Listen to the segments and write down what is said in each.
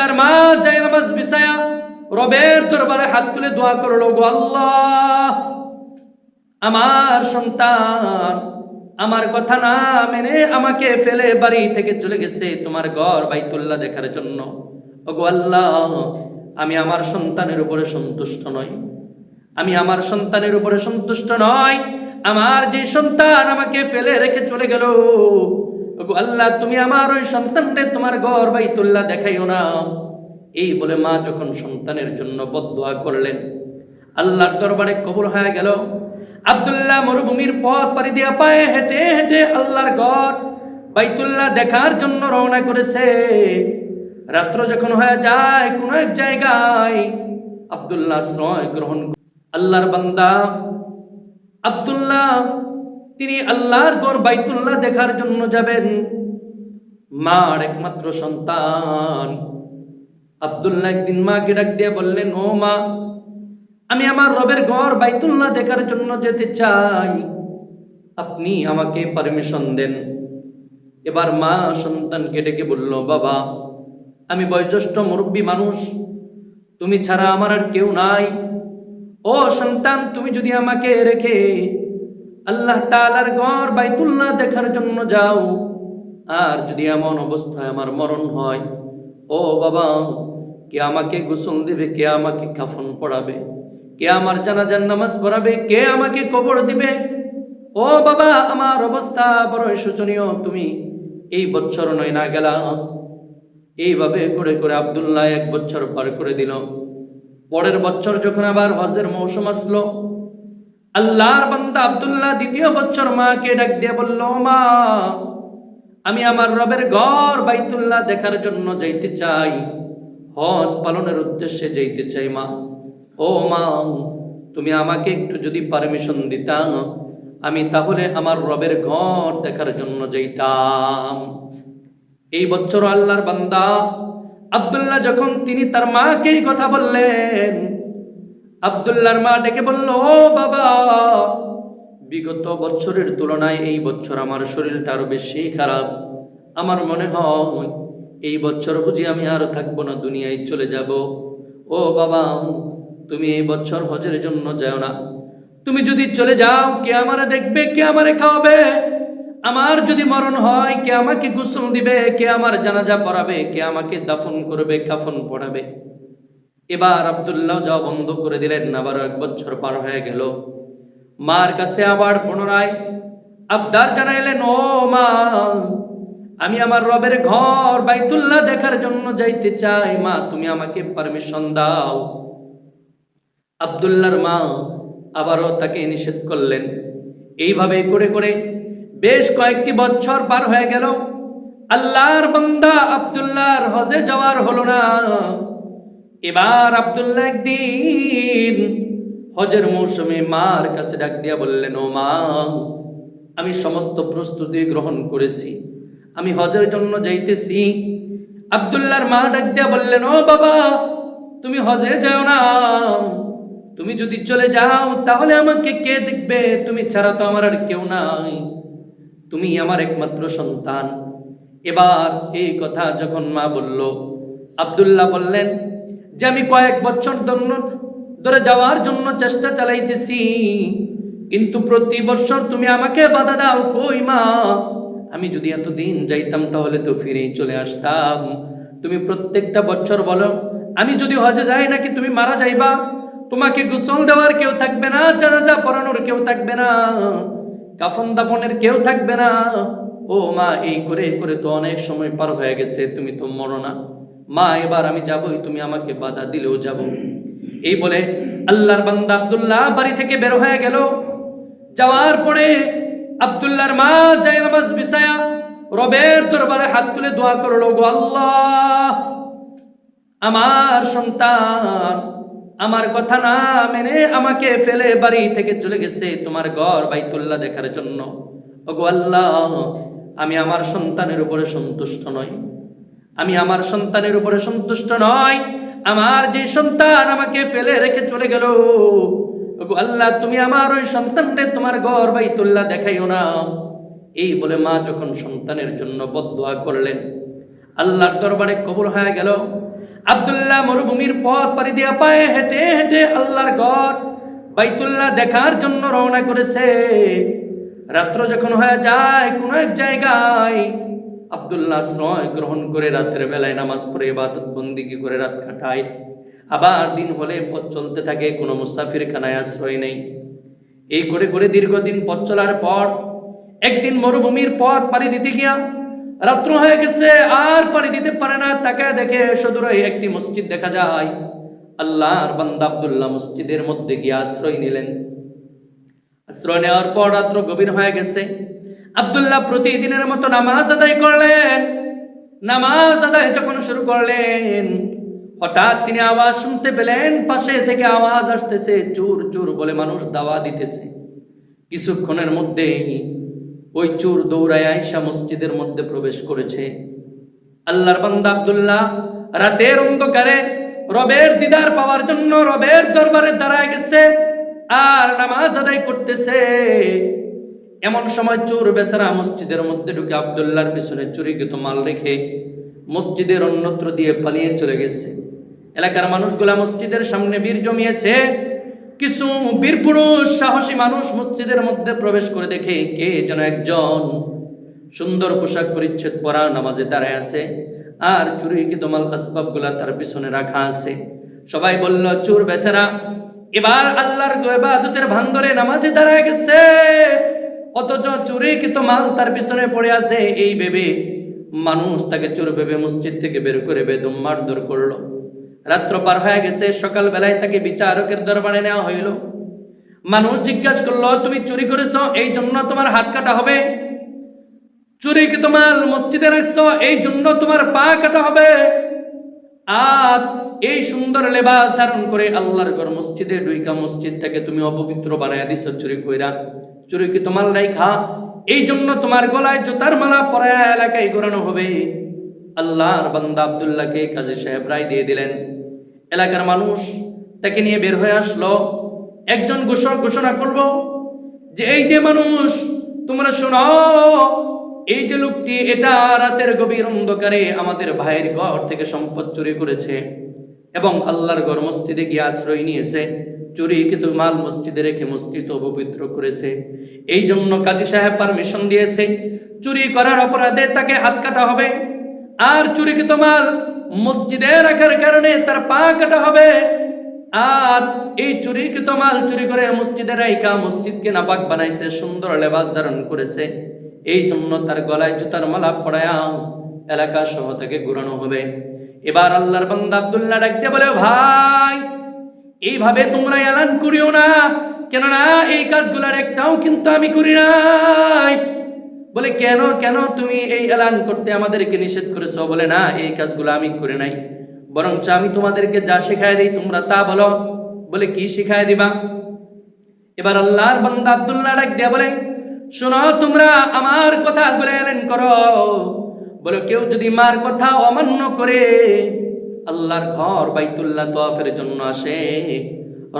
আব্দুল্লাহর মা যায় নামাজ বিছায়া রবের দরবারে হাত তুলে দোয়া করলো, গো আল্লাহ, আমার সন্তান আমার কথা না মেনে আমাকে ফেলে বাড়ি থেকে চলে গেছে তোমার ঘর বাইতুল্লাহ দেখার জন্য। ওগো আল্লাহ, আমি আমার সন্তানের উপরে সন্তুষ্ট নই, আমি আমার সন্তানের উপরে সন্তুষ্ট নই। আমার যে সন্তান আমাকে ফেলে রেখে চলে গেল, ওগো আল্লাহ, তুমি আমার ওই সন্তানকে তোমার ঘর বাইতুল্লাহ দেখাইও না। এই বলে মা যখন সন্তানের জন্য বদদোয়া করলেন, আল্লাহর দরবারে কবুল হয়ে গেল। আব্দুল্লাহ মরুভূমির পথ পাড়ি দিয়া পায়ে হেঁটে হেঁটে আল্লাহর ঘর বাইতুল্লাহ দেখার জন্য রওনা করেছে। রাত্র যখন হয়ে যায়, কোন এক জায়গায় আব্দুল্লাহ আশ্রয় গ্রহণ। আল্লাহর বান্দা আব্দুল্লাহ তিনি আল্লাহর ঘর বাইতুল্লাহ দেখার জন্য যাবেন। মার একমাত্র সন্তান আব্দুল্লাহ একদিন মাকে ডাক দিয়ে বললেন, ও মা, আমি আমার রবের ঘর বাইতুল্লাহ দেখার জন্য যেতে চাই, আপনি আমাকে পারমিশন দেন। এবার মা সন্তানকে ডেকে বলল, বাবা, আমি বয়োজ্যেষ্ঠ মুরব্বী মানুষ, তুমি ছাড়া আমার আর কেউ নাই। ও সন্তান, তুমি যদি আমাকে রেখে আল্লাহ তাআলার ঘর বাইতুল্লাহ দেখার জন্য যাও, আর যদি এমন অবস্থায় আমার মরণ হয়, ও বাবা, কে আমাকে গোসল দিবে, কে আমাকে কাফন পরাবে, কে আমার জানাজার নামাজ পড়াবে, কে আমাকে কবর দিবে? ও বাবা, আমার অবস্থা বড় শোচনীয়, তুমি এই বছর নয় না গেলা। এইভাবে করে করে আব্দুল্লাহ 1 বছর পার করে দিল। পরের বছর যখন আবার হজের মৌসুম আসলো, আল্লাহর বান্দা আব্দুল্লাহ 2য় বছর মাকে ডাক দিয়ে বলল, মা, আমি আমার রবের ঘর বাইতুল্লাহ দেখার জন্য যাইতে চাই, হজ পালনের উদ্দেশ্যে যাইতে চাই মা। ও মা, তুমি আমাকে একটু যদি পারমিশন দিতা, আমি তাহলে আমার রবের ঘর দেখার জন্য যাইতাম। এই বছর আল্লাহর বান্দা আব্দুল্লাহ যখন তিনি তার মাকে এই কথা বললেন, আব্দুল্লাহর মা ডেকে বলল, ও বাবা, বিগত বছরের তুলনায় এই বছর আমার শরীরটা আরো বেশি খারাপ। আমার মনে হয় এই বছর বুঝি আমি আর থাকবো না, দুনিয়ায় চলে যাব। ও বাবা, তুমি এই বছর হজের জন্য যাও না। তুমি যদি চলে যাও, কে আমারে দেখবে, কে আমারে খাওয়াবে? আমার যদি মরণ হয়, কে আমাকে গোসল দিবে, কে আমার জানাজা পড়াবে, কে আমাকে দাফন করবে, কাফন পড়াবে? এবার আব্দুল্লাহ যাওয়া বন্ধ করে দিলেন। আবার 1 বছর পার হয়ে গেল। মার কাছে আবার পুনরায় আবদার জানাইলেন, ও মা, আমি আমার রবের ঘর বাইতুল্লাহ দেখার জন্য যাইতে চাই, মা, তুমি আমাকে পারমিশন দাও। আব্দুল্লাহর মা আবারও তাকে নিষেধ করলেন। এইভাবে করে করে বেশ কয়েকটি বছর পার হয়ে গেল। আল্লাহর বান্দা আব্দুল্লাহর হজে যাওয়ার হলো না। এবার আব্দুল্লাহ একদিন হজের মৌসুমে মার কাছে ডাক দিয়া বললেন, ও মা, আমি সমস্ত প্রস্তুতি গ্রহণ করেছি, আমি হজের জন্য যাইতেছি। আব্দুল্লাহর মা ডাক দিয়া বললেন, ও বাবা, তুমি হজে যাও না। তুমি যদি চলে যাও, তাহলে আমাকে কে দেখবে? তুমি ছাড়া তো আমার আর কেউ নাই, তুমি আমার একমাত্র সন্তান। এবার এই কথা যখন মা বলল, আব্দুল্লাহ বললেন যে আমি কয়েক বছর ধরে যাওয়ার জন্য চেষ্টা চালাইতেছি, কিন্তু প্রতি বছর তুমি আমাকে বাধা দাও। কই মা, আমি যদি এতদিন যাইতাম তাহলে তো ফিরেই চলে আসতাম। তুমি প্রত্যেকটা বছর বলো, আমি যদি হজে যাই নাকি তুমি মারা যাইবা, তোমাকে গোসল দেওয়ার কেউ থাকবে না, জানাজা পড়ানোর কেউ থাকবে না, কাফন দাফনের কেউ থাকবে না। ও মা, এই করে করে তো অনেক সময় পার হয়ে গেছে, তুমি তো মরো না। মা, এবার আমি যাবই, তুমি আমাকে বাধা দিলেও যাব। এই বলে আল্লাহর বান্দা আব্দুল্লাহ বাড়ি থেকে বের হয়ে গেল। যাওয়ার পরে আব্দুল্লাহর মা যায় নামাজ বিছায়া রবের দরবারে হাত তুলে দোয়া করলো, গো আল্লাহ, আমার সন্তান আমার কথা না মেনে আমাকে ফেলে বাড়ি থেকে চলে গেছে তোমার ঘর বাইতুল্লাহ দেখার জন্য। ওগো আল্লাহ, আমি আমার সন্তানের উপরে সন্তুষ্ট নই, আমি আমার সন্তানের উপরে সন্তুষ্ট নই। আমার যে সন্তান আমাকে ফেলে রেখে চলে গেল, ওগো আল্লাহ, তুমি আমার ওই সন্তানকে তোমার ঘর বাইতুল্লাহ দেখাইও না। এই বলে মা যখন সন্তানের জন্য বদদোয়া করলেন, আল্লাহর দরবারে কবুল হয়ে গেল। আব্দুল্লাহ মরুভূমির পথ পাড়ি দিয়ে পায়ে হেঁটে হেঁটে আল্লাহর ঘর বাইতুল্লাহ দেখার জন্য রওনা করেছে। রাত্র যখন হয়ে যায় কোন এক জায়গায় আব্দুল্লাহ আশ্রয় গ্রহণ করে রাতের বেলায় নামাজ পড়ে ইবাদত বন্দিগি করে রাত কাটায়। আবার দিন হলে পথ চলতে থাকে, কোনো মুসাফির খানায় আশ্রয় নেই। এই করে করে দীর্ঘদিন পথ চলার পর একদিন মরুভূমির পথ পাড়ি দিতে গিয়া রাত্র হয়ে গেছে, আর পাড়ি দিতে পারে না। তাকে দেখে সদূরে একটি মসজিদ দেখা যায়। আল্লাহর বান্দা আব্দুল্লাহ মসজিদের মধ্যে গিয়ে আশ্রয় নিলেন। আশ্রয় নেওয়ার পর রাত্র গভীর হয়ে গেছে। আব্দুল্লাহ প্রতিদিনের মতো নামাজ আদায় করলেন। নামাজ আদায় যখন শুরু করলেন, হঠাৎ তিনি আওয়াজ শুনতে পেলেন, পাশে থেকে আওয়াজ আসতেছে, চোর চোর বলে মানুষ দাওয়া দিতেছে। কিছুক্ষণের মধ্যেই ওই চোর দৌড়ায় আয়েশা মসজিদের মধ্যে প্রবেশ করেছে। আল্লাহর বান্দা আব্দুল্লাহ রাতের অন্ধকারে রবের দিদার পাওয়ার জন্য রবের দরবারে দাঁড়ায় গেছে আর নামাজ আদায় করতেছে। এমন সময় চোর বেচারা মসজিদের মধ্যে ঢুকে আব্দুল্লাহর পিছনে চুরিকৃত মাল রেখে মসজিদের অন্যত্র দিয়ে পালিয়ে চলে গেছে। এলাকার মানুষগুলা মসজিদের সামনে ভিড় জমিয়েছে। কিছু বীর পুরুষ সাহসী মানুষ মসজিদের মধ্যে প্রবেশ করে দেখে কে যেন একজন সুন্দর পোশাক পরিচ্ছদ পরা নামাজে দাঁড়ায় আছে, আর চুরিকৃত মাল আসবাব গুলা তার পিছনে রাখা আছে। সবাই বলল, চোর বেচারা এবার আল্লাহর ইবাদতের ভান ধরে নামাজে দাঁড়ায় গেছে, অথচ চুরিকৃত মাল তার পিছনে পড়ে আছে। এই ভেবে মানুষ তাকে চোর ভেবে মসজিদ থেকে বের করে বেদম মারধর করলো। রাত্র পার হয়ে গেছে, সকাল বেলায় তাকে বিচারকের দরবারে নেওয়া হইল। মানুষ জিজ্ঞাসা করলো, তুমি চুরি করেছ, এই জন্য তোমার হাত কাটা হবে? চুরিকৃত মাল মসজিদে রাখছো, এই জন্য তোমার পা কাটা হবে? আর এই সুন্দর লেবাস ধারণ করে আল্লাহর ঘর মসজিদে ঢুইকা মসজিদটাকে তুমি অপবিত্র বানায় দিছ চুরি কইরা। চুরিকৃত মাল রাইখা এই জন্য তোমার গলায় জুতার মালা পরায়া এলাকায় ঘোরানো হবে। আল্লাহর বান্দা আব্দুল্লাহকে কাজী সাহেব রায় দিয়ে দিলেন। এলাকার মানুষ তাকে নিয়ে বের হয়ে আসলো। একজন ঘোষণা করলো যে এই যে মানুষ, তোমরা শোনো, এই যে লোকটি এটা রাতের গভীর অন্ধকারে আমাদের ভাইয়ের ঘর থেকে সম্পদ চুরি করেছে এবং আল্লাহর ঘর মসজিদে গিয়ে আশ্রয় নিয়েছে। চুরিকৃত মাল মসজিদে রেখে মসজিদ অপবিত্র করেছে। এই জন্য কাজী সাহেব পারমিশন দিয়েছে, চুরি করার অপরাধে তাকে হাত কাটা হবে, আর চুরিকৃত মাল মসজিদে রাখার কারণে তার পা কাটা হবে। আর এই চুরিকৃত মাল চুরি করে মসজিদে রাইখা মসজিদকে নাপাক বানাইছে, সুন্দর লেবাস ধারণ করেছে, এই জন্য তার গলায় জুতার মালা পড়ায়া এলাকা সহ তাকে ঘুরানো হবে। এবার আল্লাহর বান্দা আব্দুল্লাহ ডাকতে বলে, ভাই এইভাবে তোমরা এলান করিও না, কেননা এই কাজগুলার একটাও কিন্তু আমি করি নাই। বলে, কেন কেন তুমি এই এলান করতে আমাদেরকে নিষেধ করেছো? বলে, না, এই কাজগুলো আমি করে নাই, বরঞ্চ আমি তোমাদেরকে যা শিখাই দিই তোমরা তা বলো। বলে, কি শিখাই দিবা? এবার আল্লাহর বান্দা আব্দুল্লাহ ডাক দিয়া বলে, শোনো, তোমরা আমার কথাগুলো এলান করো। বলে, কেউ যদি মার কথা অমান্য করে আল্লাহর ঘর বাইতুল্লাহ তওয়াফের জন্য আসে,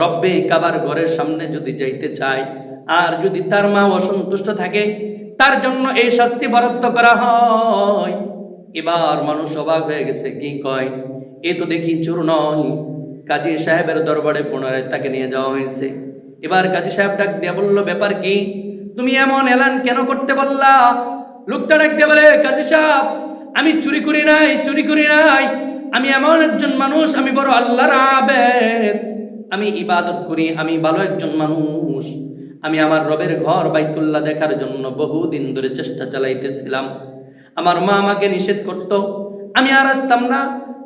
রব্বে কাবার ঘরের সামনে যদি যাইতে চায়, আর যদি তার মা অসন্তুষ্ট থাকে, তার জন্য এই শাস্তি বরাদ্দ করা হয়। এবার মানুষ অবাক হয়ে গেছে, কি কয়, এ তো দেখি চোর নয়। কাজী সাহেবের দরবারে পুনরায় তাকে নিয়ে যাওয়া হয়েছে। এবার কাজী সাহেব ডাক দিয়ে বলল, ব্যাপার কি? তুমি এমন এলান কেন করতে বললা? লোকটা ডাক দিয়ে বলে, কাজী সাহেব, আমি চুরি করি নাই, চুরি করি নাই। আমি এমন একজন মানুষ, আমি বড় আল্লাহর আবেদ, আমি ইবাদত করি, আমি ভালো একজন মানুষ। আমি আমার রবের ঘর বাইতুল্লাহ দেখার জন্য বহুদিন ধরে চেষ্টা চালাইতেছিলাম। আমার মা আমাকে নিষেধ করত, আমি আর আসতাম না,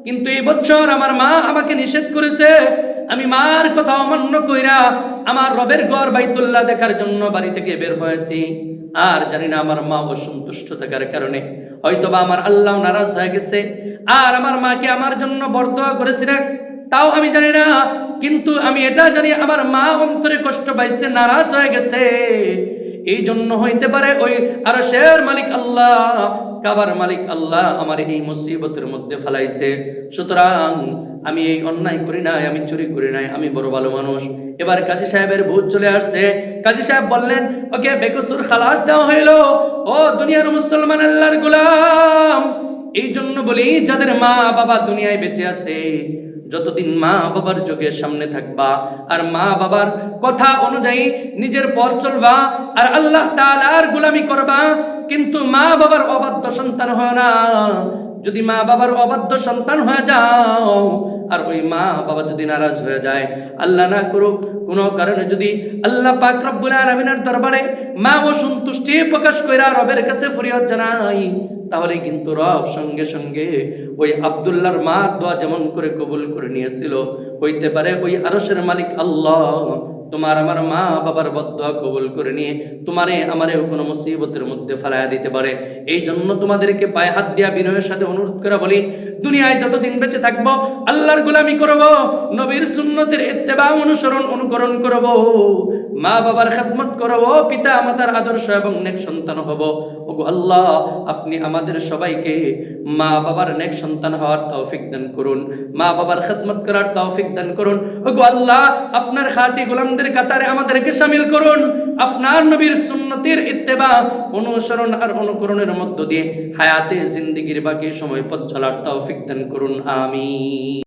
কিন্তু এই বছর আমার মা আমাকে নিষেধ করেছে। আমি মার কথা অমান্য কইরা আমার রবের ঘর বাইতুল্লাহ দেখার জন্য বাড়ি থেকে বের হয়েছি। আর জানি না আমার মা অসন্তুষ্ট থাকার কারণে হয়তোবা আমার আল্লাহ নারাজ হয়ে গেছে, আর আমার মাকে আমার জন্য বরদোয়া করেছিলেন, তাও আমি জানি না। কিন্তু আমি এটা জানি, আমার মা অন্তরে কষ্ট পাইছে, নারাজ হয়ে গেছে। এই জন্য হইতে পারে ওই আরশের মালিক আল্লাহ, কাবার মালিক আল্লাহ আমার এই মুসিবতের মধ্যে ফেলাইছে। সুতরাং আমি এই অন্যায় করি নাই, আমি চুরি করি নাই, আমি বড় ভালো মানুষ। এবার কাজী সাহেবের ভূত চলে আসছে। কাজী সাহেব বললেন, ওকে বেকসুর খালাস দেওয়া হইল। ও দুনিয়ার মুসলমান, আল্লাহর গোলাম, এই জন্য বলি, যাদের মা বাবা দুনিয়ায় বেঁচে আছে, যতদিন মা বাবার চোখের সামনে থাকবা আর মা বাবার কথা অনুযায়ী নিজের পথ চলবা আর আল্লাহ তাআলার গোলামি করবা, কিন্তু মা বাবার অবাধ্য সন্তান হয় না। যদি মা বাবার অবাধ্য সন্তান হয়ে যাও আর ওই মা বাবা যদি নারাজ হয়ে যায়, আল্লাহ না করুক কোনো কারণে যদি আল্লাহ পাক রব্বুল আলামিনের দরবারে মা ও সন্তুষ্টি প্রকাশ কইরা রবের কাছে ফরিয়াদ জানাই, তাহলে কিন্তু রব সঙ্গে সঙ্গে ওই আব্দুল্লাহর মা দোয়া যেমন করে কবুল করে নিয়েছিল, হইতে পারে ওই আরশের মালিক আল্লাহ তোমার আমার মা বাবার বদদোয়া কবুল করে নিয়ে তোমারে আমারেও কোনো মুসিবতের মধ্যে ফেলায়া দিতে পারে। এই জন্য তোমাদেরকে পায়ে হাত দিয়া বিনয়ের সাথে অনুরোধ করে বলি, দুনিয়ায় যতদিন বেঁচে থাকবো আল্লাহর গোলামি করব, নবীর সুন্নতের ইত্তেবা অনুকরণ করব, মা বাবার খেদমত করব, পিতা মাতার আদর্শ এবং নেক সন্তান হব। ওগো আল্লাহ, আপনি আমাদের সবাইকে মা বাবার নেক সন্তান হওয়ার তৌফিক দান করুন, মা বাবার খেদমত করার তৌফিক দান করুন। ওগো আল্লাহ, আপনার খাঁটি গোলামদের কাতারে আমাদেরকে শামিল করুন, আপনার নবীর সুন্নতের ইত্তেবা অনুসরণ আর অনুকরণের মধ্য দিয়ে হায়াতে জিন্দেগির বাকি সময় পথ চলার তৌফিক দান করুন। আমিন।